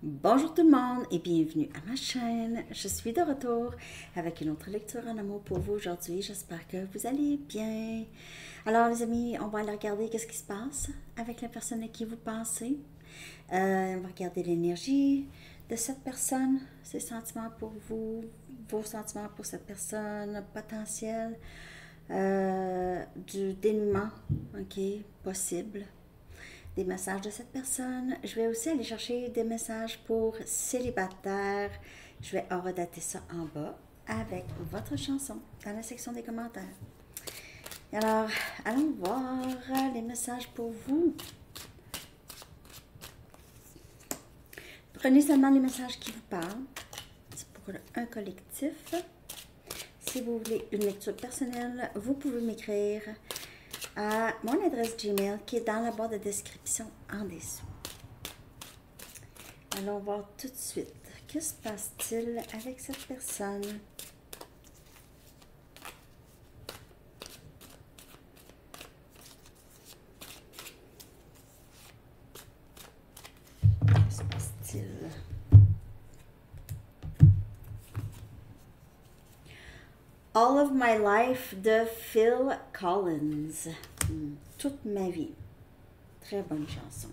Bonjour tout le monde et bienvenue à ma chaîne. Je suis de retour avec une autre lecture en amour pour vous aujourd'hui. J'espère que vous allez bien. Alors les amis, on va aller regarder qu'est-ce qui se passe avec la personne à qui vous pensez. On va regarder l'énergie de cette personne, ses sentiments pour vous, vos sentiments pour cette personne, potentiel, du dénouement, ok, possible. Des messages de cette personne. Je vais aussi aller chercher des messages pour célibataires. Je vais horodater ça en bas avec votre chanson dans la section des commentaires. Alors, allons voir les messages pour vous. Prenez seulement les messages qui vous parlent. C'est pour un collectif. Si vous voulez une lecture personnelle, vous pouvez m'écrire à mon adresse Gmail qui est dans la barre de description en dessous. Allons voir tout de suite. Que se passe-t-il avec cette personne? Que se passe-t-il? All of My Life de Phil Collins. Toute ma vie. Très bonne chanson.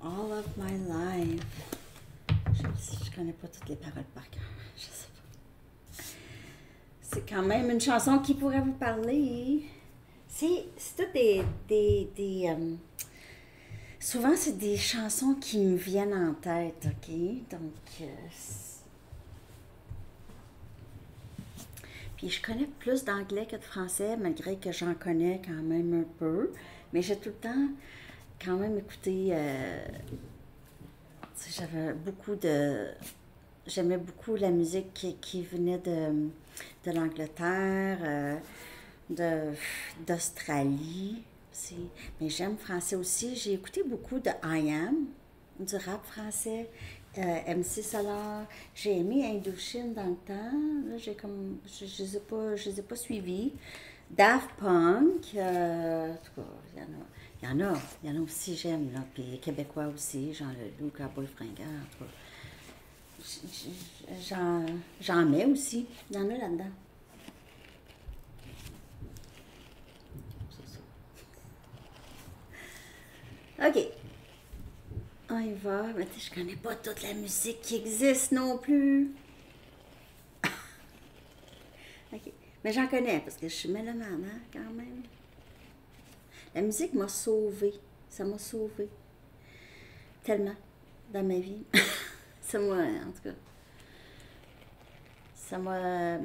All of My Life. Je connais pas toutes les paroles par cœur. Je sais pas. C'est quand même une chanson qui pourrait vous parler. C'est tout souvent, c'est des chansons qui me viennent en tête, ok? Donc, puis je connais plus d'anglais que de français, malgré que j'en connais quand même un peu. Mais j'ai tout le temps quand même écouté. J'avais beaucoup de. J'aimais beaucoup la musique qui venait de l'Angleterre, d'Australie aussi. Mais j'aime français aussi. J'ai écouté beaucoup de I Am, du rap français. MC Solar, j'ai aimé Indochine dans le temps. Là, j'ai comme, je les ai pas suivis. Daft Punk, en tout cas, il y en a aussi, j'aime, là. Puis les Québécois aussi, Jean Leloup, Cowboy Fringant, en tout cas. J'en mets aussi, il y en a là-dedans. C'est ça. OK. On y va. Mais je connais pas toute la musique qui existe non plus. OK. Mais j'en connais parce que je suis mélomane, hein, quand même. La musique m'a sauvée. Ça m'a sauvée. Tellement. Dans ma vie. Ça m'a, en tout cas. Ça m'a.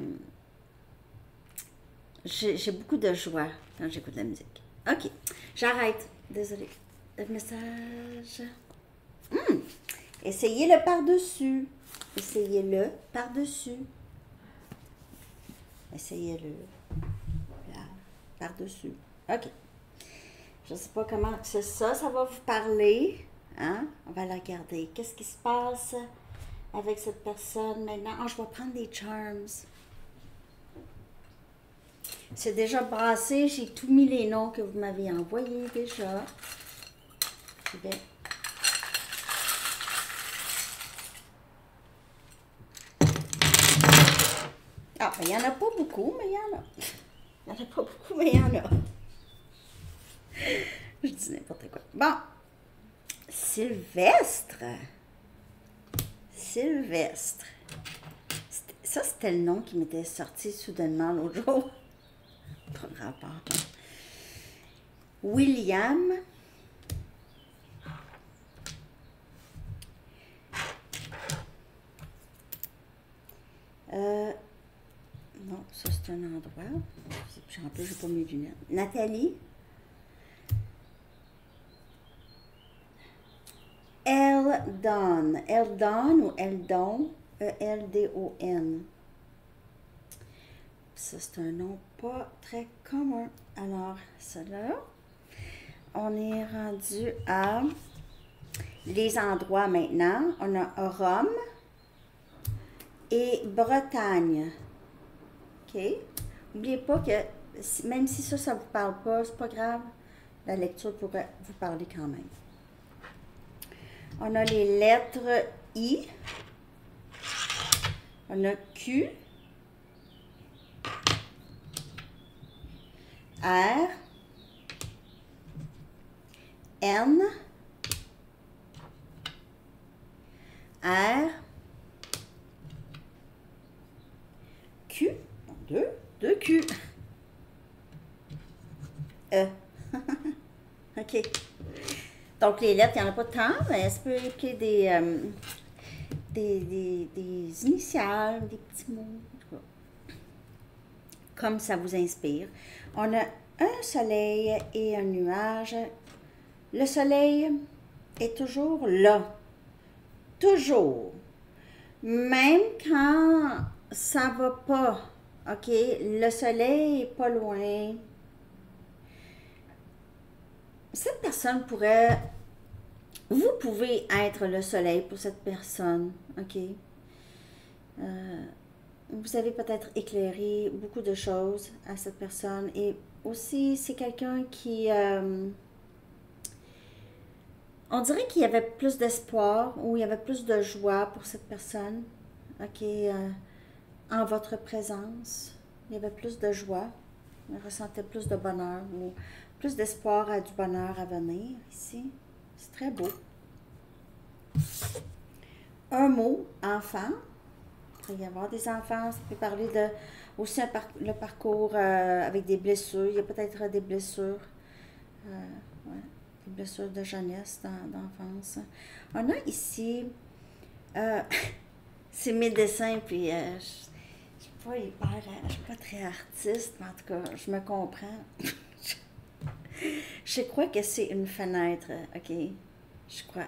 J'ai beaucoup de joie quand j'écoute la musique. OK. J'arrête. Désolée. Le message. Essayez-le par-dessus. Essayez-le par-dessus. Essayez-le. Là, par-dessus. OK. Je ne sais pas comment c'est ça. Ça va vous parler. Hein? On va la regarder. Qu'est-ce qui se passe avec cette personne maintenant? Ah, je vais prendre des charms. C'est déjà brassé. J'ai tout mis les noms que vous m'avez envoyés déjà. Je vais... Ah, ben, il n'y en a pas beaucoup, mais il y en a. Il n'y en a pas beaucoup, mais il y en a. Je dis n'importe quoi. Bon. Sylvestre. Sylvestre. Ça, c'était le nom qui m'était sorti soudainement l'autre jour. Pas rapport. William. Non, ça c'est un endroit. En plus, j'ai pas mes lunettes. Nathalie. Eldon. Eldon ou Eldon. E-L-D-O-N. Ça, c'est un nom pas très commun. Alors, ça là. On est rendu à les endroits maintenant. On a Rome et Bretagne. OK? N'oubliez pas que même si ça ne vous parle pas, c'est pas grave. La lecture pourrait vous parler quand même. On a les lettres I. On a Q. R. N. R. Q. Deux Q. E. OK. Donc, les lettres, il n'y en a pas tant, mais ça peut impliquer des initiales, des petits mots, en tout cas, comme ça vous inspire. On a un soleil et un nuage. Le soleil est toujours là. Toujours. Même quand ça va pas, OK? Le soleil est pas loin. Cette personne pourrait... Vous pouvez être le soleil pour cette personne, OK? Vous avez peut-être éclairé beaucoup de choses à cette personne. Et aussi, c'est quelqu'un qui... on dirait qu'il y avait plus d'espoir ou il y avait plus de joie pour cette personne, OK? En votre présence, il y avait plus de joie. Il ressentait plus de bonheur ou plus d'espoir à du bonheur à venir ici. C'est très beau. Un mot, enfant. Il pourrait y avoir des enfants. Ça peut parler de aussi le parcours avec des blessures. Il y a peut-être des blessures. Ouais, des blessures de jeunesse, d'enfance. On a ici... c'est mes dessins, puis je suis pas hyper... Je suis pas très artiste, mais en tout cas, je me comprends. Je crois que c'est une fenêtre, OK? Je crois.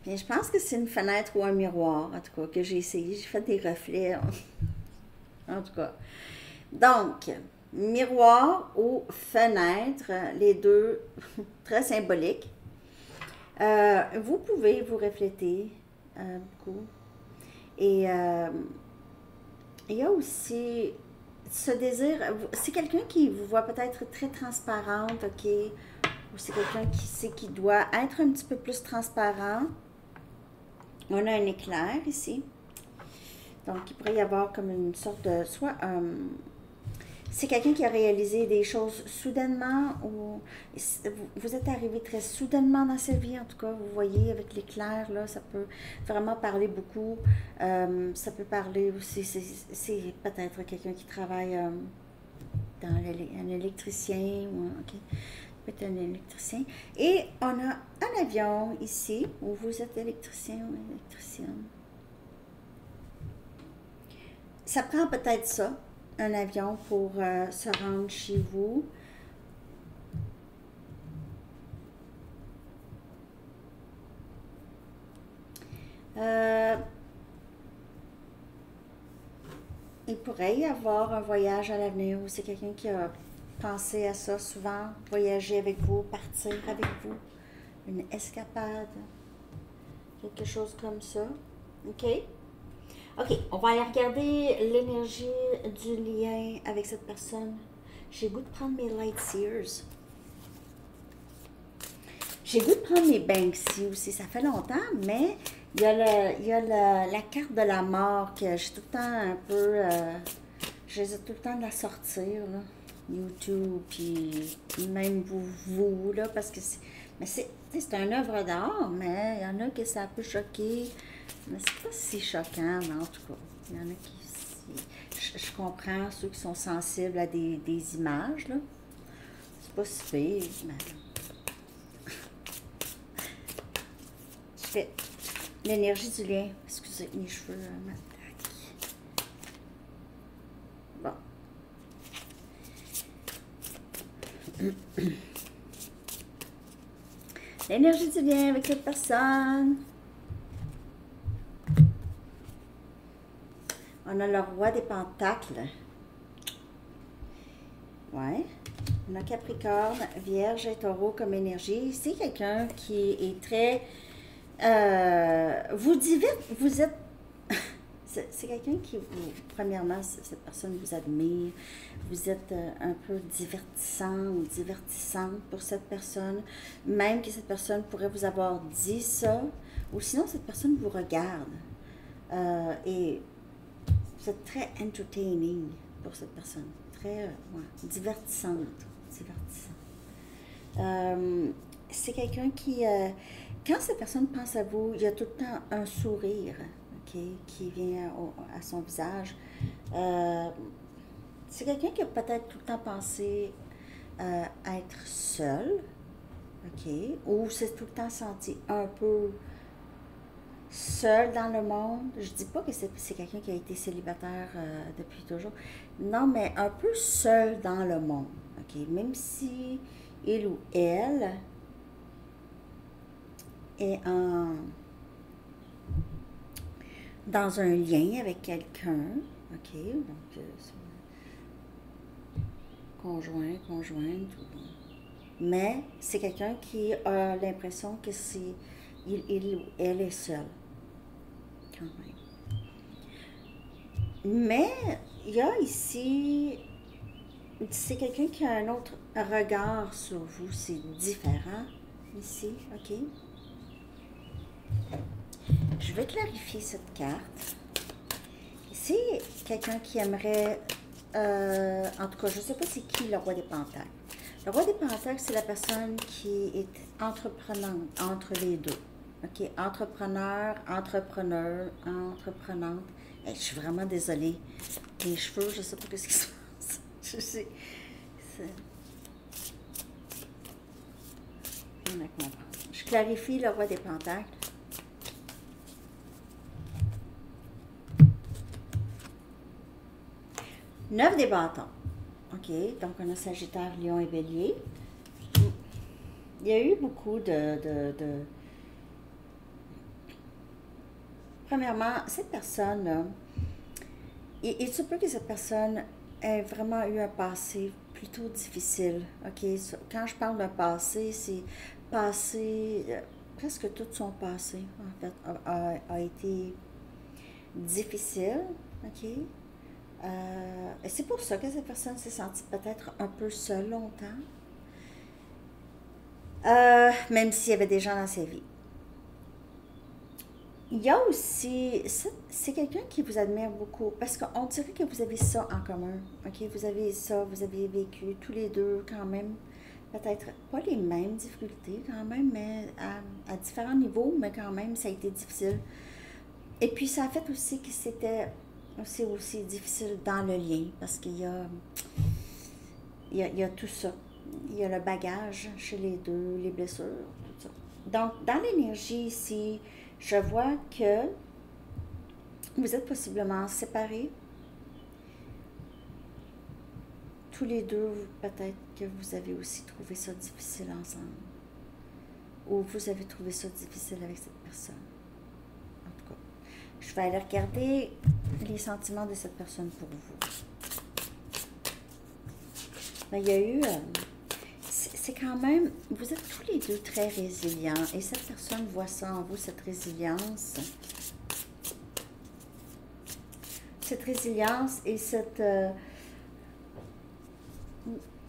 Bien, je pense que c'est une fenêtre ou un miroir, en tout cas, que j'ai essayé. J'ai fait des reflets, en tout cas. Donc, miroir ou fenêtre, les deux, très symboliques. Vous pouvez vous refléter beaucoup. Et il y a aussi ce désir, c'est quelqu'un qui vous voit peut-être très transparente, OK? Ou c'est quelqu'un qui sait qu'il doit être un petit peu plus transparent. On a un éclair ici. Donc, il pourrait y avoir comme une sorte de... Soit c'est quelqu'un qui a réalisé des choses soudainement ou vous êtes arrivé très soudainement dans sa vie, en tout cas, vous voyez, avec l'éclair, là, ça peut vraiment parler beaucoup. Ça peut parler aussi, c'est peut-être quelqu'un qui travaille dans un électricien, ou, OK, peut-être un électricien. Et on a un avion ici, où vous êtes électricien ou électricienne. Ça prend peut-être ça, un avion pour se rendre chez vous. Il pourrait y avoir un voyage à l'avenir où c'est quelqu'un qui a pensé à ça souvent, voyager avec vous, partir avec vous, une escapade, quelque chose comme ça. OK? OK, on va aller regarder l'énergie du lien avec cette personne. J'ai le goût de prendre mes Light Seers. J'ai le goût de prendre mes Banksy aussi. Ça fait longtemps, mais il y a la carte de la mort que j'ai tout le temps un peu... j'hésite tout le temps de la sortir, là. YouTube, puis même vous, là, parce que c'est... Mais c'est une œuvre d'art, mais il y en a que ça peut choquer. Mais c'est pas si choquant, mais en tout cas. Il y en a qui... Je comprends ceux qui sont sensibles à des images, là. C'est pas si pire, mais... Je fais l'énergie du lien. Excusez, mes cheveux m'attaquent. Bon. L'énergie du lien avec cette personne. On a le roi des pentacles. Ouais. On a Capricorne, Vierge et Taureau comme énergie. C'est quelqu'un qui est très... vous êtes... c'est quelqu'un qui, premièrement, cette personne vous admire, vous êtes un peu divertissant ou divertissante pour cette personne, même que cette personne pourrait vous avoir dit ça, ou sinon cette personne vous regarde. Et vous êtes très entertaining pour cette personne, très divertissante. C'est quelqu'un qui, quand cette personne pense à vous, il y a tout le temps un sourire, ok, qui vient à son visage. C'est quelqu'un qui a peut-être tout le temps pensé à être seul, ok, ou s'est tout le temps senti un peu seul dans le monde. Je dis pas que c'est quelqu'un qui a été célibataire depuis toujours. Non, mais un peu seul dans le monde, ok, même si il ou elle est dans un lien avec quelqu'un, ok, donc conjointe, mais c'est quelqu'un qui a l'impression que il ou elle est seul, quand même. Mais il y a ici, c'est quelqu'un qui a un autre regard sur vous, c'est différent ici, ok? Je vais clarifier cette carte. C'est quelqu'un qui aimerait, en tout cas, je ne sais pas c'est qui le roi des Pentacles. Le roi des Pentacles, c'est la personne qui est entreprenante entre les deux. Ok, entreprenante. Hey, je suis vraiment désolée. Les cheveux, je ne sais pas ce qui se passe. Je sais. Je clarifie le roi des Pentacles. 9 des bâtons. OK, donc on a Sagittaire, Lion et Bélier. Il y a eu beaucoup Premièrement, cette personne-là, il se peut que cette personne ait vraiment eu un passé plutôt difficile. OK, quand je parle d'un passé, c'est passé, presque tout son passé, en fait, a été difficile. OK? Et c'est pour ça que cette personne s'est sentie peut-être un peu seule longtemps, même s'il y avait des gens dans sa vie. Il y a aussi, c'est quelqu'un qui vous admire beaucoup, parce qu'on dirait que vous avez ça en commun, ok? Vous avez ça, vous avez vécu tous les deux quand même, peut-être pas les mêmes difficultés quand même, mais à différents niveaux, mais quand même, ça a été difficile. Et puis ça a fait aussi que c'est aussi difficile dans le lien, parce qu'il y a tout ça. Il y a le bagage chez les deux, les blessures, tout ça. Donc, dans l'énergie ici, je vois que vous êtes possiblement séparés. Tous les deux, peut-être que vous avez aussi trouvé ça difficile ensemble. Ou vous avez trouvé ça difficile avec cette personne. En tout cas, je vais aller regarder les sentiments de cette personne pour vous. Mais il y a eu... c'est quand même... Vous êtes tous les deux très résilients. Et cette personne voit ça en vous, cette résilience. Cette résilience et cette...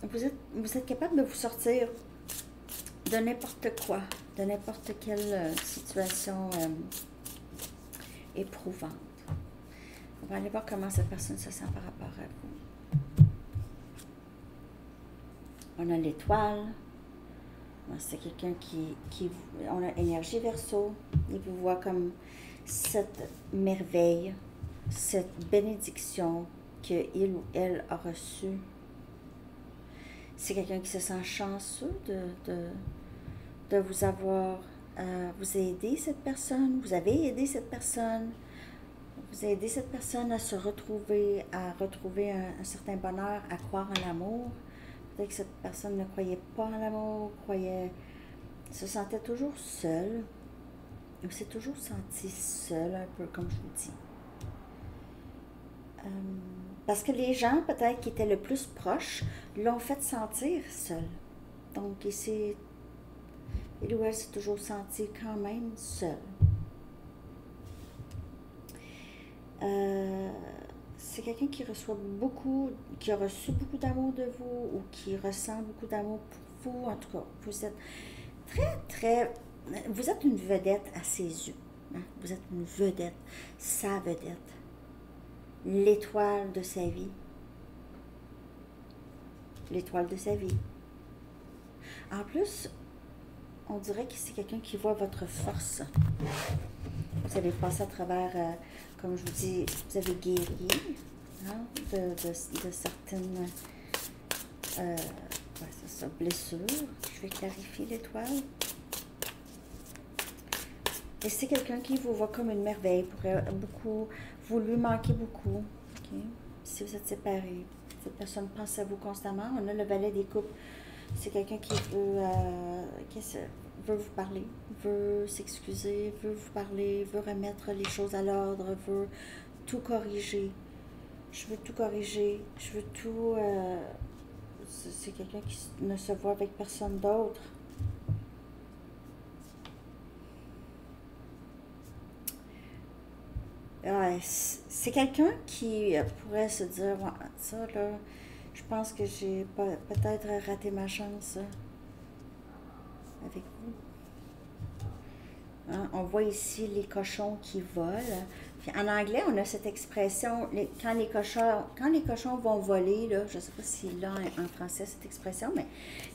vous êtes capable de vous sortir de n'importe quoi, de n'importe quelle situation éprouvante. On va aller voir comment cette personne se sent par rapport à vous. On a l'étoile. C'est quelqu'un qui... On a énergie Verseau. Il vous voit comme cette merveille, cette bénédiction qu'il ou elle a reçue. C'est quelqu'un qui se sent chanceux de vous avoir... vous avez aidé cette personne. Vous avez aidé cette personne. Vous avez aidé cette personne à se retrouver, à retrouver un certain bonheur, à croire en l'amour. Peut-être que cette personne ne croyait pas en l'amour, se sentait toujours seule. Elle s'est toujours sentie seule, un peu comme je vous dis. Parce que les gens, peut-être, qui étaient le plus proches, l'ont fait sentir seule. Donc, il ou elle s'est toujours senti quand même seule. Euh, c'est quelqu'un qui reçoit beaucoup, qui a reçu beaucoup d'amour de vous ou qui ressent beaucoup d'amour pour vous. En tout cas, vous êtes très, vous êtes une vedette à ses yeux. Hein. Vous êtes une vedette, sa vedette, l'étoile de sa vie. L'étoile de sa vie. En plus, on dirait que c'est quelqu'un qui voit votre force. Vous avez passé à travers, comme je vous dis, vous avez guéri hein, de certaines c'est ça, blessures. Je vais clarifier l'étoile. Et c'est quelqu'un qui vous voit comme une merveille, pourrait beaucoup, vous lui manquez beaucoup. Okay? Si vous êtes séparés, cette personne pense à vous constamment. On a le valet des coupes. C'est quelqu'un qui veut vous parler, veut s'excuser, veut vous parler, veut remettre les choses à l'ordre, veut tout corriger. Je veux tout corriger, je veux tout... c'est quelqu'un qui ne se voit avec personne d'autre. Ouais, c'est quelqu'un qui pourrait se dire, ouais, ça là, je pense que j'ai peut-être raté ma chance avec vous. Hein, on voit ici les cochons qui volent. Puis en anglais, on a cette expression, quand les cochons vont voler, là, je ne sais pas s'il a en français cette expression, mais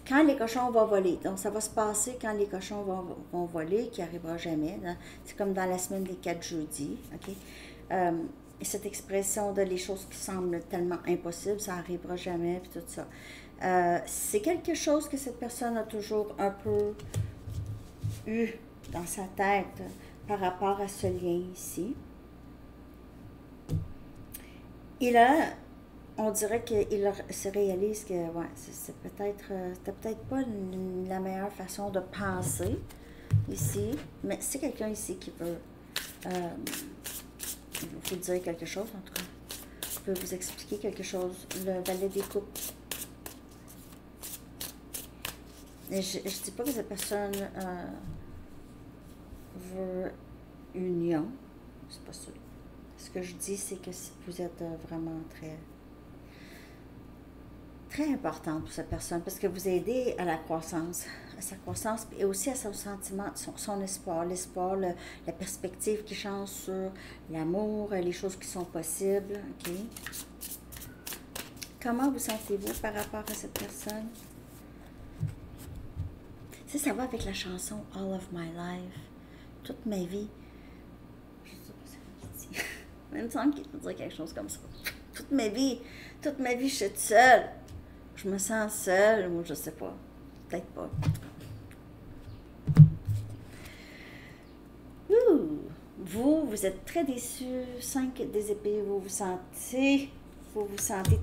quand les cochons vont voler, donc ça va se passer quand les cochons vont voler, qui n'arrivera jamais. C'est comme dans la semaine des 4 jeudis. Okay? Cette expression de les choses qui semblent tellement impossibles, ça n'arrivera jamais, puis tout ça. C'est quelque chose que cette personne a toujours un peu eu dans sa tête par rapport à ce lien ici. Et là, on dirait qu'il se réalise que ouais, c'était peut-être pas la meilleure façon de penser ici, mais c'est quelqu'un ici qui veut vous dire quelque chose, en tout cas. Je peux vous expliquer quelque chose. Le valet des coupes. Je ne dis pas que cette personne veut union. C'est pas ça. Ce que je dis, c'est que vous êtes vraiment très important pour cette personne parce que vous aidez à la croissance, à sa croissance et aussi à son sentiment, son espoir, l'espoir, la perspective qui change sur l'amour, les choses qui sont possibles. Okay? Comment vous sentez-vous par rapport à cette personne? Tu sais, ça va avec la chanson All of My Life, toute ma vie. Je sais pas ce que je dis. Il me semble qu'il faut dire quelque chose comme ça. Toute ma vie, je suis toute seule. Je me sens seule, ou je sais pas. Peut-être pas. Vous êtes très déçu. 5 des épées, vous vous sentez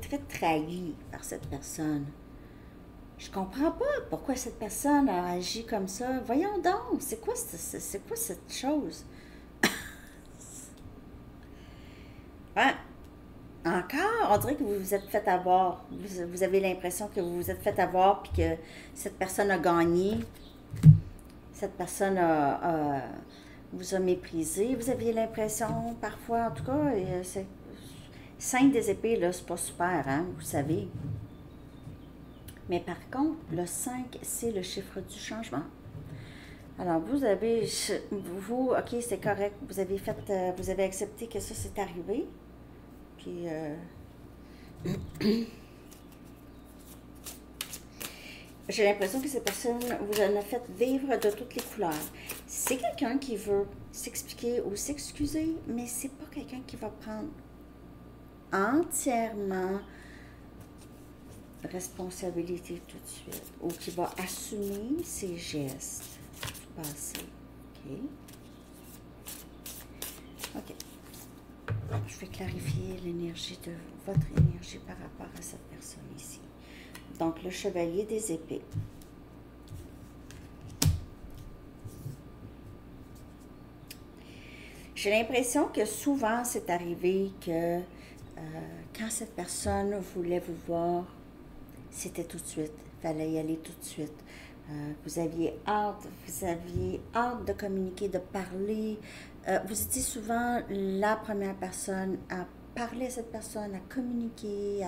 très trahi par cette personne. Je comprends pas pourquoi cette personne a agi comme ça. Voyons donc, c'est quoi cette chose? Ouais. Encore, on dirait que vous vous êtes fait avoir. Vous avez l'impression que vous vous êtes fait avoir puis que cette personne a gagné. Cette personne vous a méprisé. Vous aviez l'impression, parfois, en tout cas, 5 des épées, là, c'est pas super, hein, vous savez. Mais par contre, le 5, c'est le chiffre du changement. Alors, ok, c'est correct. Vous avez accepté que ça, c'est arrivé. Puis, j'ai l'impression que cette personne vous en a fait vivre de toutes les couleurs. C'est quelqu'un qui veut s'expliquer ou s'excuser, mais c'est pas quelqu'un qui va prendre entièrement responsabilité tout de suite ou qui va assumer ses gestes du passé. OK. Je vais clarifier l'énergie de votre énergie par rapport à cette personne ici. Donc, le chevalier des épées. J'ai l'impression que souvent, c'est arrivé que quand cette personne voulait vous voir, c'était tout de suite. Il fallait y aller tout de suite. Vous aviez hâte de communiquer, de parler. Vous étiez souvent la première personne à parler à cette personne, à communiquer,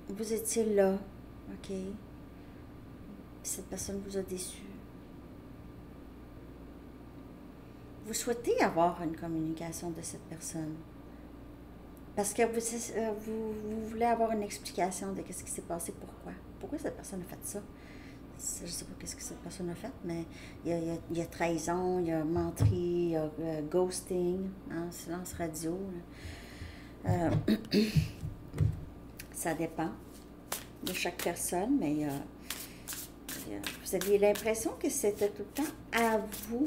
vous étiez là, ok? Cette personne vous a déçu. Vous souhaitez avoir une communication de cette personne. Parce que vous voulez avoir une explication de ce qui s'est passé, pourquoi. Pourquoi cette personne a fait ça? Je ne sais pas qu'est-ce que cette personne a fait, mais il y a trahison, il y a menterie, il y a ghosting, hein, silence radio. Ça dépend de chaque personne, mais vous aviez l'impression que c'était tout le temps à vous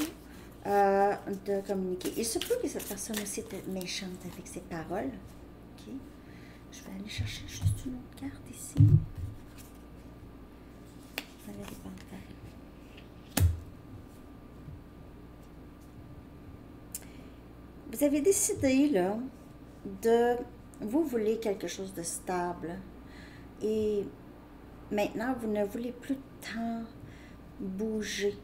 de communiquer. Il se peut que cette personne aussi était méchante avec ses paroles. OK? Je vais aller chercher juste une autre carte ici. Valet des Pentacles. Vous avez décidé, là, vous voulez quelque chose de stable. Et maintenant, vous ne voulez plus tant bouger.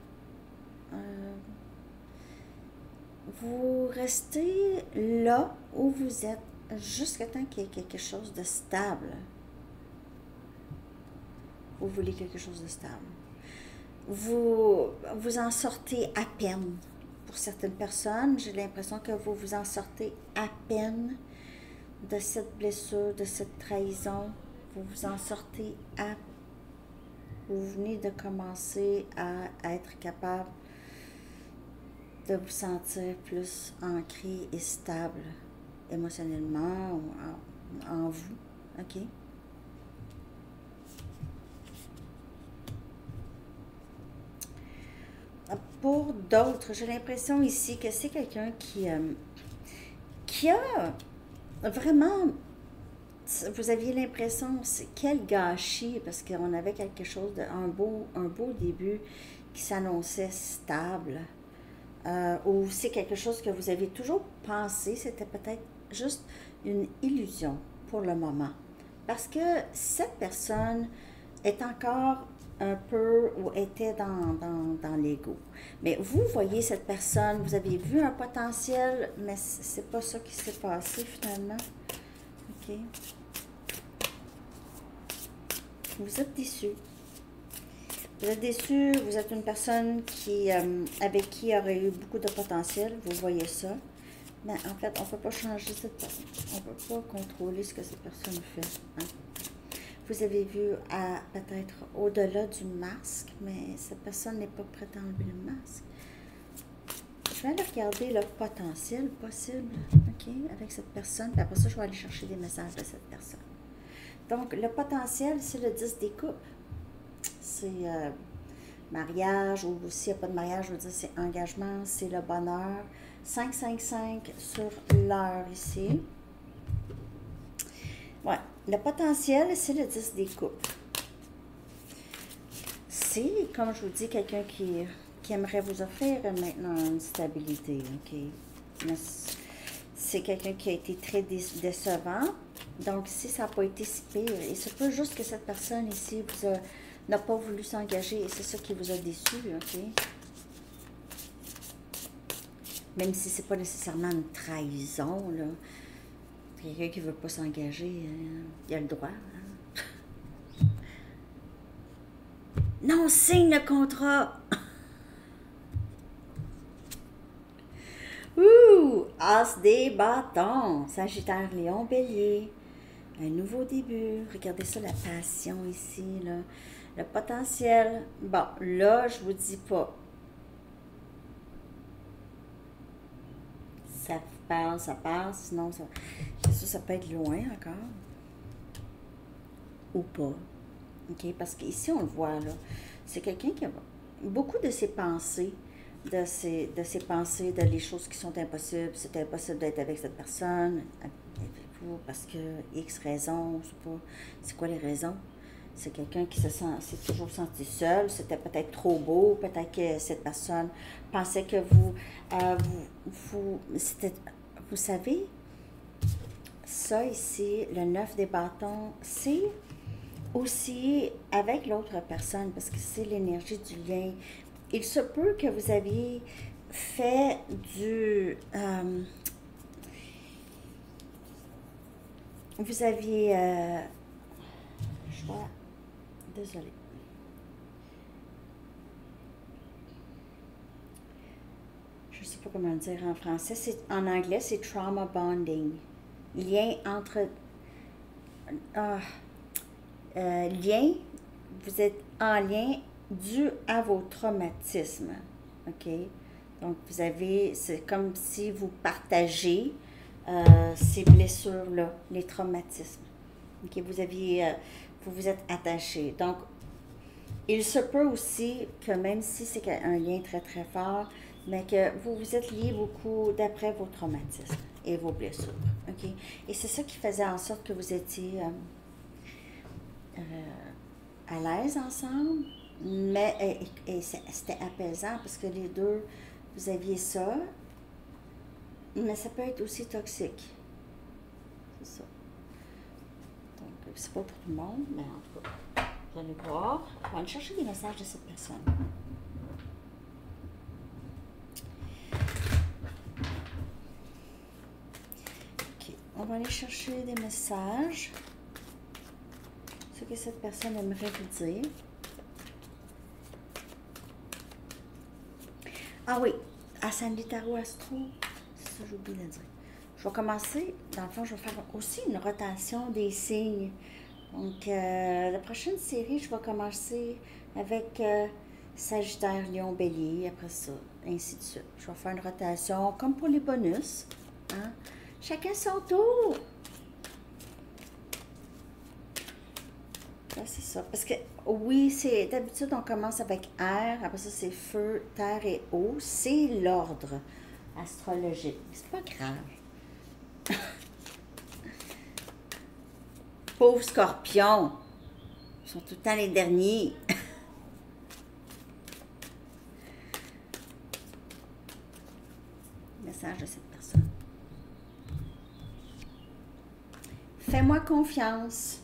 Vous restez là où vous êtes jusqu'à temps qu'il y ait quelque chose de stable. Vous voulez quelque chose de stable. Vous en sortez à peine. Pour certaines personnes, j'ai l'impression que vous vous en sortez à peine de cette blessure, de cette trahison. Vous vous en sortez à... Vous venez de commencer à être capable de vous sentir plus ancré et stable émotionnellement ou en vous. OK? Pour d'autres, j'ai l'impression ici que c'est quelqu'un qui a vraiment... Vous aviez l'impression, quel gâchis, parce qu'on avait quelque chose un beau début qui s'annonçait stable. Ou c'est quelque chose que vous avez toujours pensé, c'était peut-être juste une illusion pour le moment. Parce que cette personne est encore un peu, ou était dans l'ego. Mais vous voyez cette personne, vous avez vu un potentiel, mais c'est pas ça qui s'est passé finalement. OK? Vous êtes déçu. Vous êtes déçu, vous êtes une personne avec qui il y aurait eu beaucoup de potentiel, vous voyez ça. Mais en fait, on ne peut pas changer cette personne. On ne peut pas contrôler ce que cette personne fait. Hein? Vous avez vu peut-être au-delà du masque, mais cette personne n'est pas prête à enlever le masque. Je vais aller regarder le potentiel possible, OK, avec cette personne. Puis après ça, je vais aller chercher des messages de cette personne. Donc, le potentiel, c'est le 10 des coupes. C'est mariage, ou s'il n'y a pas de mariage, je veux dire, c'est engagement, c'est le bonheur. 5-5-5 sur l'heure ici. Ouais, le potentiel, c'est le 10 des coupes. C'est, comme je vous dis, quelqu'un qui aimerait vous offrir maintenant une stabilité, OK? Mais c'est quelqu'un qui a été très décevant. Donc, ici, ça n'a pas été si pire. Et c'est pas juste que cette personne ici n'a pas voulu s'engager et c'est ça qui vous a déçu, OK? Même si c'est pas nécessairement une trahison, là. Quelqu'un qui ne veut pas s'engager, il a le droit. Hein? Non, signe le contrat! Ouh! As des bâtons! Sagittaire, Lion, Bélier. Un nouveau début. Regardez ça, la passion ici, là. Le potentiel. Bon, là, je vous dis pas. Ça passe, sinon ça peut être loin encore. Ou pas. OK? Parce qu'ici, on le voit, là. C'est quelqu'un qui a beaucoup de ses pensées, de ses pensées, de les choses qui sont impossibles. C'est impossible d'être avec cette personne, avec vous, parce que X raisons, je sais pas. C'est quoi les raisons? C'est quelqu'un qui s'est toujours senti seul. C'était peut-être trop beau. Peut-être que cette personne pensait que vous savez, ça ici, le 9 des bâtons, c'est aussi avec l'autre personne, parce que c'est l'énergie du lien, il se peut que vous aviez fait vous aviez, je vois, désolée. Je ne sais pas comment le dire en français. En anglais, c'est trauma bonding. Lien entre... lien, vous êtes en lien dû à vos traumatismes. OK? Donc, c'est comme si vous partagez ces blessures-là, les traumatismes. OK? Vous vous êtes attachés. Donc, il se peut aussi que même si c'est un lien très très fort, mais que vous vous êtes liés beaucoup d'après vos traumatismes et vos blessures. OK? Et c'est ça qui faisait en sorte que vous étiez à l'aise ensemble, mais et c'était apaisant parce que les deux, vous aviez ça, mais ça peut être aussi toxique. C'est ça. Donc, c'est pas pour tout le monde, mais en tout cas, vous allez voir. On va aller chercher des messages de cette personne. OK. On va aller chercher des messages. Ce que cette personne aimerait vous dire. Ah oui, à Sandy Tarot Astro, c'est ça, j'ai oublié de dire. Je vais commencer, dans le fond, je vais faire aussi une rotation des signes. Donc, la prochaine série, je vais commencer avec Sagittaire, Lion, Bélier, après ça, ainsi de suite. Je vais faire une rotation comme pour les bonus. Hein? Chacun son tour. Là, c'est ça. Parce que, oui, c'est d'habitude, on commence avec air, après ça, c'est feu, terre et eau. C'est l'ordre astrologique. C'est pas grave. Pauvres scorpions. Ils sont tout le temps les derniers. Message de cette personne. Fais-moi confiance.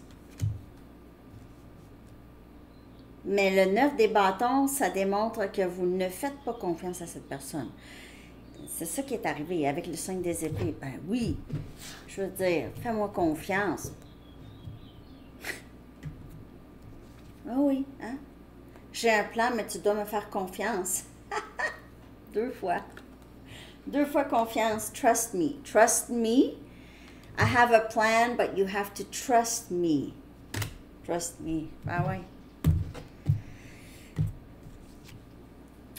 Mais le 9 des bâtons, ça démontre que vous ne faites pas confiance à cette personne. C'est ça qui est arrivé avec le 5 des épées. Ben oui, je veux dire, fais-moi confiance. Ah oui, hein? J'ai un plan, mais tu dois me faire confiance. 2 fois. 2 fois confiance. Trust me. Trust me. I have a plan, but you have to trust me. Trust me. Ah oui.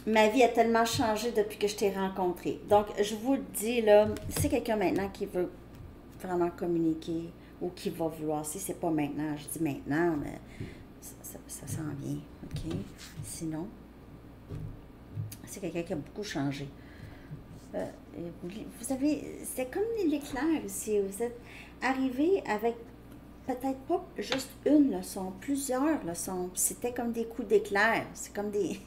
Ma vie a tellement changé depuis que je t'ai rencontré. Donc, je vous le dis, là, c'est quelqu'un maintenant qui veut vraiment communiquer ou qui va vouloir. Si c'est pas maintenant, je dis maintenant, mais ça s'en vient, OK? Sinon, c'est quelqu'un qui a beaucoup changé. Vous avez, c'est comme l'éclair ici. Vous êtes arrivé avec peut-être pas juste une leçon, plusieurs leçons. C'était comme des coups d'éclair. C'est comme des...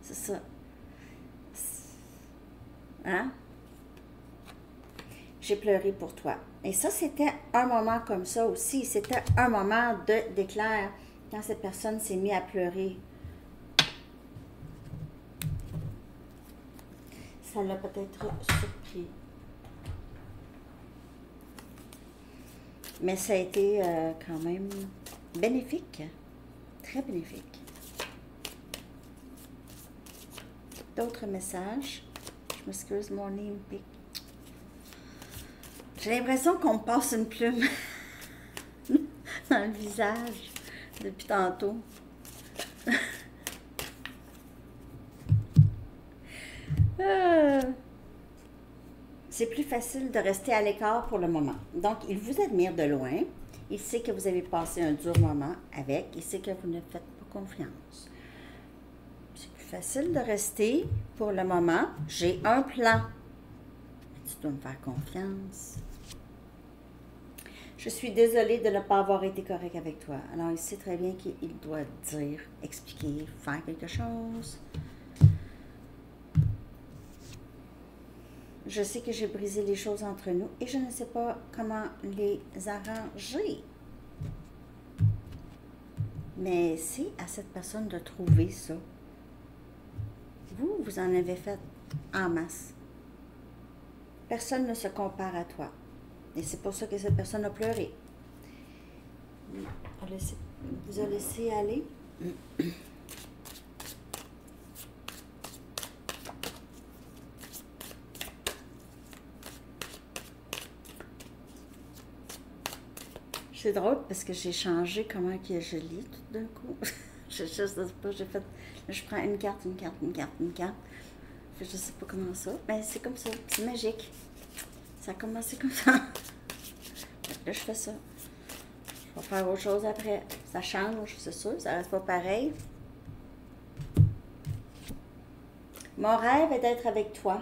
C'est ça. Hein? J'ai pleuré pour toi. Et ça, c'était un moment comme ça aussi. C'était un moment d'éclair quand cette personne s'est mise à pleurer. Ça l'a peut-être surpris. Mais ça a été quand même bénéfique. Très bénéfique. D'autres messages. Je m'excuse, mon nez me pique. J'ai l'impression qu'on me passe une plume dans le visage depuis tantôt. C'est plus facile de rester à l'écart pour le moment. Donc, il vous admire de loin. Il sait que vous avez passé un dur moment avec. Il sait que vous ne faites pas confiance. C'est plus facile de rester pour le moment. J'ai un plan. Tu dois me faire confiance. Je suis désolée de ne pas avoir été correct avec toi. Alors, il sait très bien qu'il doit dire, expliquer, faire quelque chose. Je sais que j'ai brisé les choses entre nous et je ne sais pas comment les arranger. Mais c'est à cette personne de trouver ça. Vous, vous en avez fait en masse. Personne ne se compare à toi. Et c'est pour ça que cette personne a pleuré. Vous a laissé aller. C'est drôle parce que j'ai changé comment que je lis tout d'un coup. J'ai fait, je prends une carte. Je sais pas comment ça, mais c'est comme ça, c'est magique. Ça a commencé comme ça. Là, je fais ça. Je vais faire autre chose après. Ça change, c'est sûr, ça reste pas pareil. Mon rêve est d'être avec toi.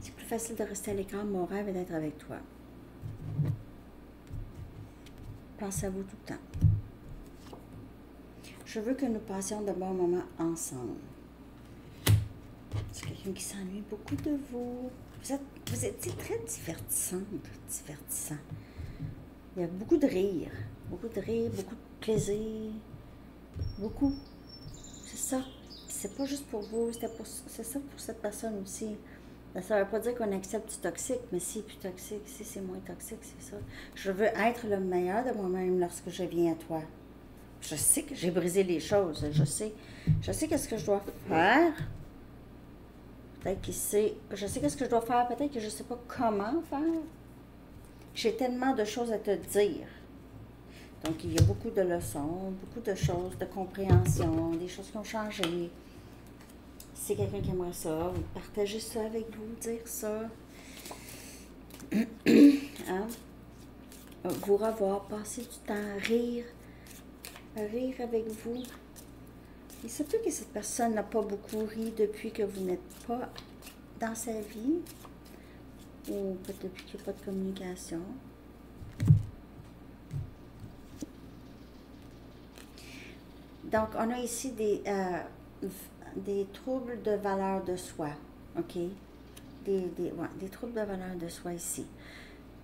C'est plus facile de rester à l'écran. Mon rêve est d'être avec toi. Pensez à vous tout le temps. Je veux que nous passions de bons moments ensemble. C'est quelqu'un qui s'ennuie beaucoup de vous. Vous êtes très divertissant. Il y a beaucoup de rire, beaucoup de plaisir, beaucoup. C'est ça. C'est pas juste pour vous, c'est ça pour cette personne aussi. Ça ne veut pas dire qu'on accepte du toxique, mais si plus toxique, si c'est moins toxique, c'est ça. Je veux être le meilleur de moi-même lorsque je viens à toi. Je sais que j'ai brisé les choses, je sais qu'est-ce que je dois faire. Peut-être qu'il sait, je sais qu'est-ce que je dois faire, peut-être que je ne sais pas comment faire. J'ai tellement de choses à te dire. Donc, il y a beaucoup de leçons, beaucoup de choses, de compréhension, des choses qui ont changé. Si c'est quelqu'un qui aimerait ça, partagez ça avec vous, dire ça. Hein? Vous revoir, passer du temps, rire avec vous. Il se peut que cette personne n'a pas beaucoup ri depuis que vous n'êtes pas dans sa vie, ou depuis qu'il n'y a pas de communication. Donc, on a ici des troubles de valeur de soi, OK? Des troubles de valeur de soi ici.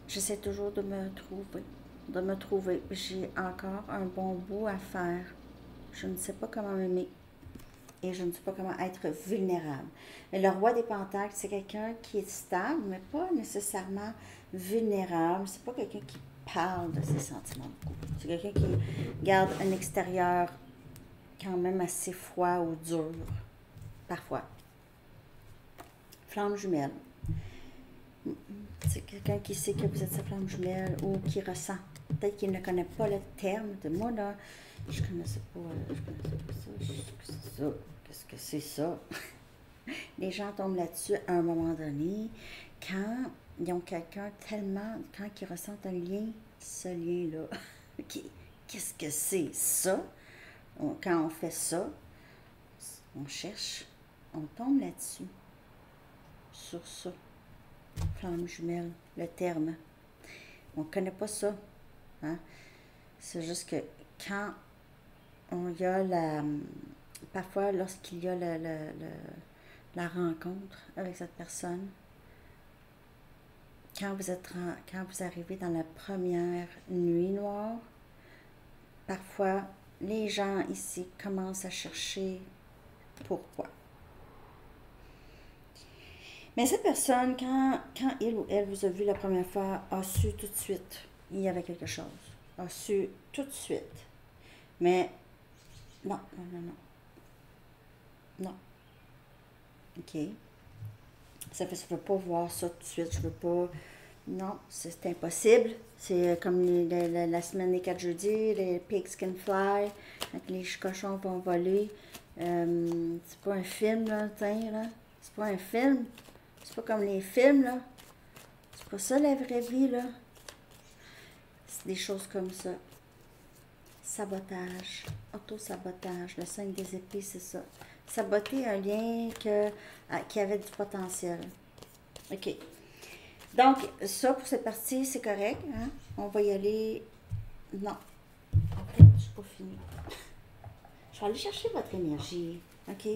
J'essaie toujours de me trouver. J'ai encore un bon bout à faire. Je ne sais pas comment m'aimer et je ne sais pas comment être vulnérable. Mais le roi des pentacles, c'est quelqu'un qui est stable, mais pas nécessairement vulnérable. C'est pas quelqu'un qui parle de ses sentiments beaucoup. C'est quelqu'un qui garde un extérieur quand même assez froid ou dur, parfois. Flamme jumelle. C'est quelqu'un qui sait que vous êtes sa flamme jumelle ou qui ressent. Peut-être qu'il ne connaît pas le terme de moi, là. Je connaissais pas ça. Qu'est-ce que c'est ça? Les gens tombent là-dessus à un moment donné quand ils ont quelqu'un quand ils ressentent un lien, ce lien-là. Qu'est-ce que c'est ça? Quand on fait ça, on cherche, on tombe là-dessus, sur ça. Flamme jumelle, le terme. On ne connaît pas ça. Hein? C'est juste que quand on y a parfois lorsqu'il y a la rencontre avec cette personne, quand vous arrivez dans la première nuit noire, parfois les gens ici commencent à chercher pourquoi. Mais cette personne, quand il ou elle vous a vu la première fois, a su tout de suite, il y avait quelque chose. A su tout de suite. Mais, non. OK. Ça fait, je ne veux pas voir ça tout de suite. Je veux pas. Non, c'est impossible. C'est comme la semaine des 4 jeudis, les pigs can fly, les cochons vont voler. C'est pas un film, là, là. C'est pas un film. C'est pas comme les films, là. C'est pas ça la vraie vie, là. C'est des choses comme ça. Sabotage, auto-sabotage. Le 5 des épées, c'est ça. Saboter un lien qui avait du potentiel. OK. Donc, ça, pour cette partie, c'est correct. Hein? On va y aller. Non. En fait, je suis pas finie. Je vais aller chercher votre énergie. OK?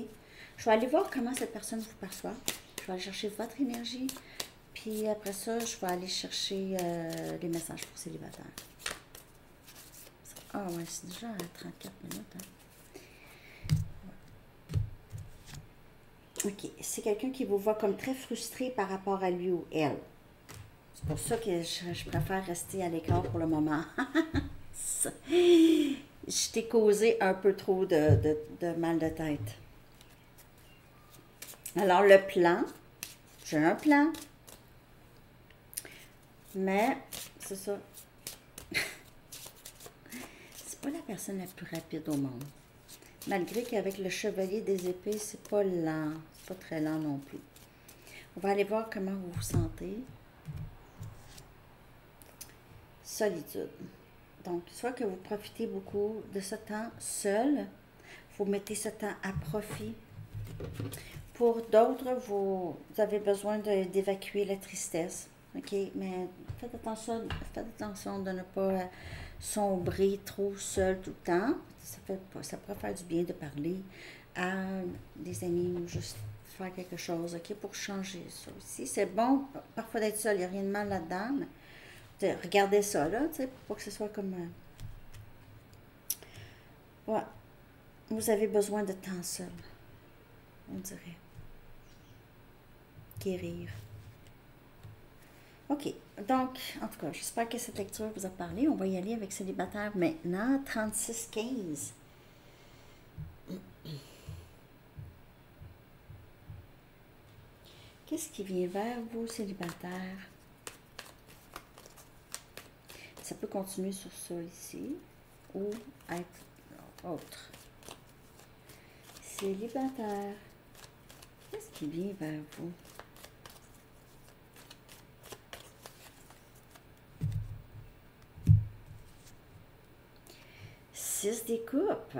Je vais aller voir comment cette personne vous perçoit. Je vais aller chercher votre énergie. Puis après ça, je vais aller chercher les messages pour célibataires. Ah ouais, c'est déjà à 34 minutes. Hein. OK. C'est quelqu'un qui vous voit comme très frustré par rapport à lui ou elle. C'est pour ça que je préfère rester à l'écart pour le moment. Je t'ai causé un peu trop de mal de tête. Alors, le plan, j'ai un plan, mais c'est ça. C'est pas la personne la plus rapide au monde. Malgré qu'avec le chevalier des épées, c'est pas lent. C'est pas très lent non plus. On va aller voir comment vous vous sentez. Solitude. Donc, soit que vous profitez beaucoup de ce temps seul, vous mettez ce temps à profit. Pour d'autres, vous avez besoin d'évacuer la tristesse. OK? Mais faites attention de ne pas sombrer trop seul tout le temps. Ça pourrait faire du bien de parler à des amis ou juste faire quelque chose, OK? Pour changer ça aussi. C'est bon parfois d'être seul, il n'y a rien de mal là-dedans, mais regardez ça, là, tu sais, pour que ce soit comme... ouais. Vous avez besoin de temps seul, on dirait. Guérir. OK. Donc, en tout cas, j'espère que cette lecture vous a parlé. On va y aller avec célibataire maintenant. 36-15. Qu'est-ce qui vient vers vous, célibataire? Ça peut continuer sur ça ici ou être autre. Célibataire. Qu'est-ce qui vient vers vous? Six des coupes.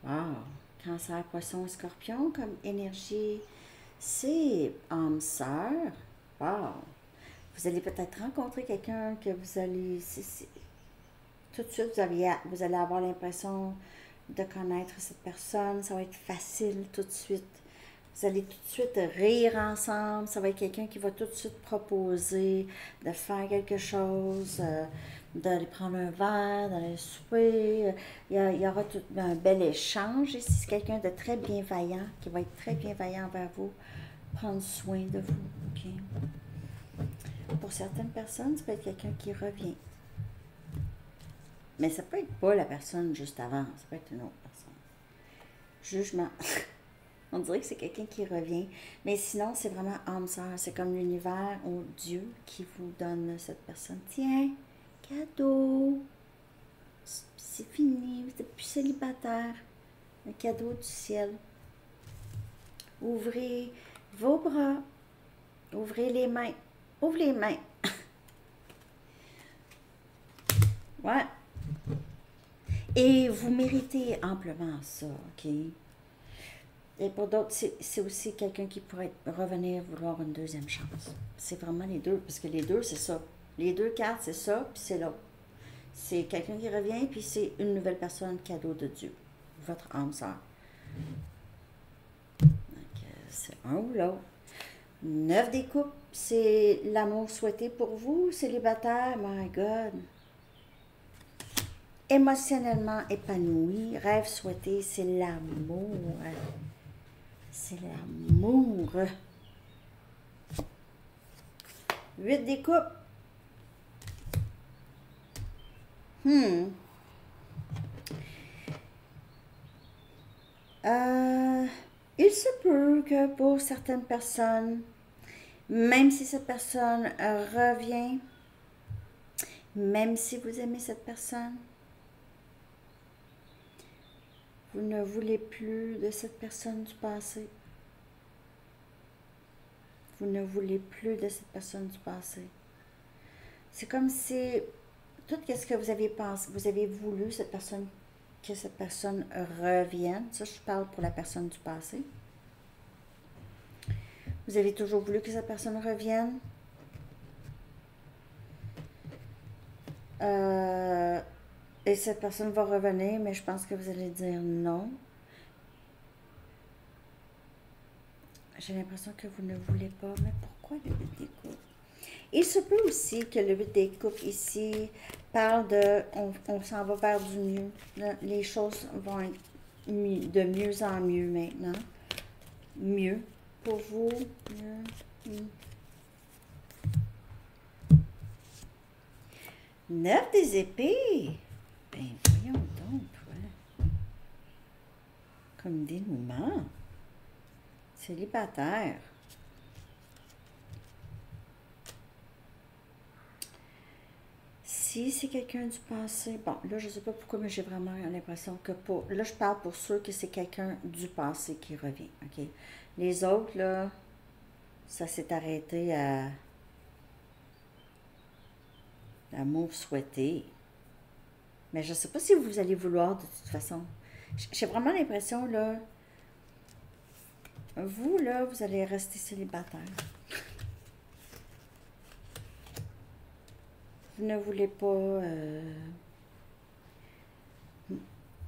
Wow. Cancer, poisson, scorpion comme énergie. C'est âme sœur. Wow. Vous allez peut-être rencontrer quelqu'un que vous allez... tout de suite, vous allez avoir l'impression de connaître cette personne. Ça va être facile tout de suite. Vous allez tout de suite rire ensemble. Ça va être quelqu'un qui va tout de suite proposer de faire quelque chose, d'aller prendre un verre, d'aller souper. Il y aura tout un bel échange. Et c'est quelqu'un de très bienveillant, qui va être très bienveillant envers vous, prendre soin de vous. Okay? Pour certaines personnes, ça peut être quelqu'un qui revient. Mais ça peut être pas la personne juste avant, ça peut être une autre personne. Jugement. On dirait que c'est quelqu'un qui revient. Mais sinon, c'est vraiment âme sœur. C'est comme l'univers ou Dieu qui vous donne cette personne. Tiens, cadeau. C'est fini, vous n'êtes plus célibataire. Un cadeau du ciel. Ouvrez vos bras. Ouvrez les mains. Ouvre les mains. Ouais. Et vous méritez amplement ça, OK? Et pour d'autres, c'est aussi quelqu'un qui pourrait revenir vouloir une deuxième chance. C'est vraiment les deux, parce que les deux, c'est ça. Les deux cartes, c'est ça, puis c'est l'autre. C'est quelqu'un qui revient, puis c'est une nouvelle personne, cadeau de Dieu. Votre âme sœur. Donc, c'est un ou l'autre. 9 des coupes, c'est l'amour souhaité pour vous, célibataire. My God. Émotionnellement épanoui, rêve souhaité, c'est l'amour. C'est l'amour. 8 des coupes. Il se peut que pour certaines personnes, même si cette personne revient, même si vous aimez cette personne, vous ne voulez plus de cette personne du passé. Vous ne voulez plus de cette personne du passé. C'est comme si tout ce que vous avez pensé, vous avez voulu que cette personne revienne. Ça, je parle pour la personne du passé. Vous avez toujours voulu que cette personne revienne. Et cette personne va revenir, mais je pense que vous allez dire non. J'ai l'impression que vous ne voulez pas. Mais pourquoi le 8 des coupes? Il se peut aussi que le 8 des coupes ici parle de on s'en va vers du mieux. Les choses vont être de mieux en mieux maintenant. Mieux pour vous. Mieux. 9 des épées. Ben voyons donc, ouais. Comme dénouement. Célibataire. Si c'est quelqu'un du passé, bon, là, je ne sais pas pourquoi, mais j'ai vraiment l'impression que là, je parle pour ceux que c'est quelqu'un du passé qui revient, OK? Les autres, là, ça s'est arrêté à l'amour souhaité. Mais je ne sais pas si vous allez vouloir de toute façon. J'ai vraiment l'impression, là, vous, là, vous allez rester célibataire. Vous ne voulez pas...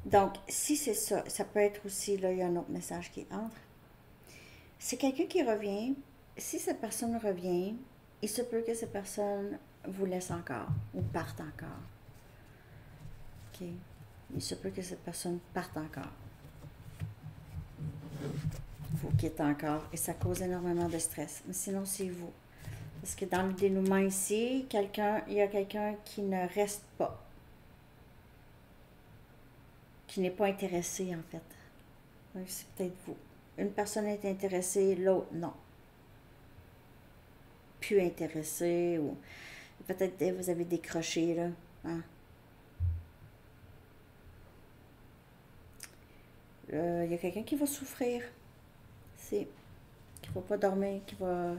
Donc, si c'est ça, ça peut être aussi, là, il y a un autre message qui entre. C'est quelqu'un qui revient. Si cette personne revient, il se peut que cette personne vous laisse encore ou parte encore. OK? Il se peut que cette personne parte encore. Vous quitte encore et ça cause énormément de stress. Mais sinon, c'est vous. Parce que dans le dénouement ici, il y a quelqu'un qui ne reste pas. Qui n'est pas intéressé, en fait. Donc, c'est peut-être vous. Une personne est intéressée, l'autre, non. Plus intéressé, ou peut-être vous avez décroché, là. Hein? Il y a quelqu'un qui va souffrir. Qui ne va pas dormir, qui va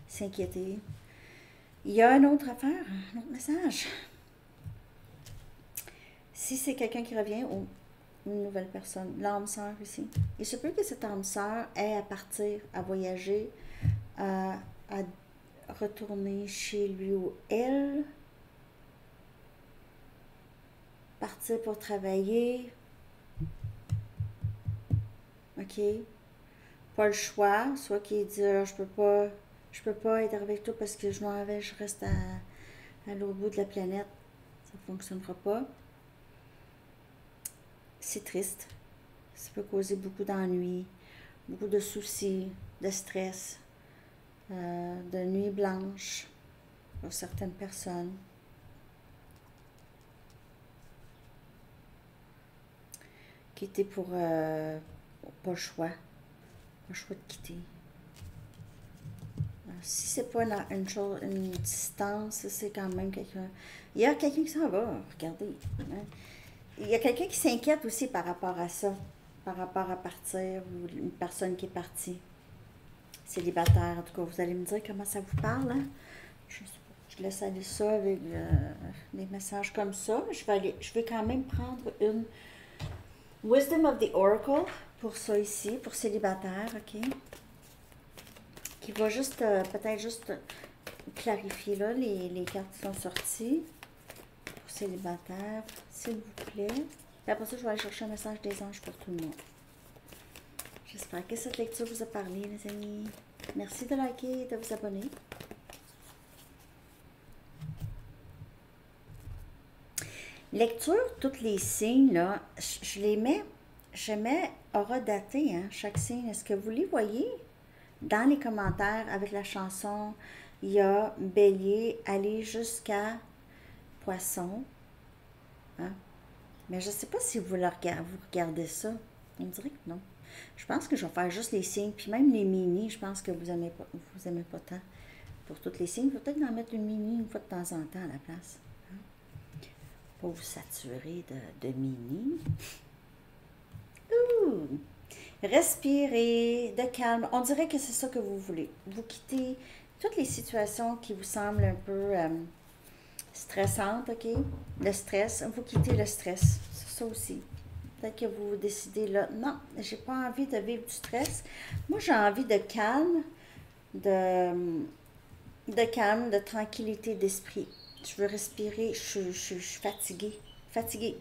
s'inquiéter. Il y a une autre affaire, un autre message. Si c'est quelqu'un qui revient ou une nouvelle personne, l'âme sœur ici, il se peut que cette âme sœur ait à partir, à voyager, à retourner chez lui ou elle, partir pour travailler. OK? Pas le choix, soit qu'il dit je peux pas être avec toi parce que je m'en vais, je reste à l'autre bout de la planète. Ça ne fonctionnera pas. C'est triste. Ça peut causer beaucoup d'ennuis, beaucoup de soucis, de stress, de nuits blanches pour certaines personnes. Quitter pour pas le choix. Pas le choix de quitter. Alors, si c'est pas une distance, c'est quand même quelqu'un. Il y a quelqu'un qui s'en va, regardez. Hein? Il y a quelqu'un qui s'inquiète aussi par rapport à ça, par rapport à partir, ou une personne qui est partie, célibataire. En tout cas, vous allez me dire comment ça vous parle. Hein? Je laisse aller ça avec des messages comme ça. Je vais quand même prendre une Wisdom of the Oracle pour ça ici, pour célibataire, OK? Qui va juste, peut-être juste clarifier là, les cartes qui sont sorties. Célibataire, s'il vous plaît. Et après ça, je vais aller chercher un message des anges pour tout le monde. J'espère que cette lecture vous a parlé, les amis. Merci de liker et de vous abonner. Lecture, tous les signes, là, je mets aura daté, hein, chaque signe. Est-ce que vous les voyez? Dans les commentaires, avec la chanson, il y a Bélier, aller jusqu'à Poisson. Hein? Mais je ne sais pas si vous regardez ça. On dirait que non. Je pense que je vais faire juste les signes. Puis même les mini, je pense que vous aimez pas tant. Pour tous les signes, peut-être en mettre une mini une fois de temps en temps à la place. Hein? Pas vous saturer de mini. Ouh! Respirez, de calme. On dirait que c'est ça que vous voulez. Vous quittez toutes les situations qui vous semblent un peu stressantes, OK? Le stress, vous quittez le stress. C'est ça aussi. Peut-être que vous décidez là, non, j'ai pas envie de vivre du stress. Moi, j'ai envie de calme, de calme, de tranquillité d'esprit. Je veux respirer, je suis fatiguée. Fatiguée.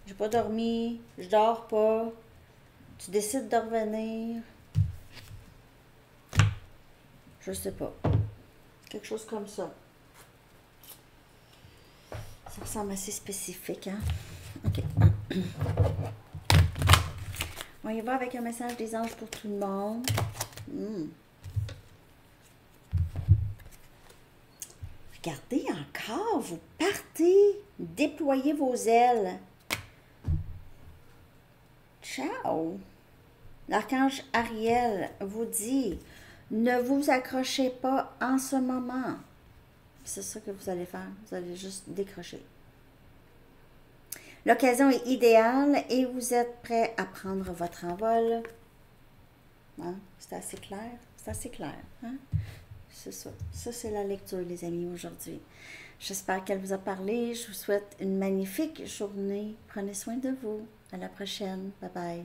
J'ai pas dormi, je dors pas. Tu décides de revenir. Je sais pas. Quelque chose comme ça. Ça ressemble assez spécifique, hein? OK. On y va avec un message des anges pour tout le monde. Regardez encore, vous partez, déployez vos ailes. Ciao! L'archange Ariel vous dit, ne vous accrochez pas en ce moment. C'est ça que vous allez faire, vous allez juste décrocher. L'occasion est idéale et vous êtes prêt à prendre votre envol. Hein? C'est assez clair? C'est assez clair. Hein? C'est ça. Ça, c'est la lecture, les amis, aujourd'hui. J'espère qu'elle vous a parlé. Je vous souhaite une magnifique journée. Prenez soin de vous. À la prochaine. Bye bye.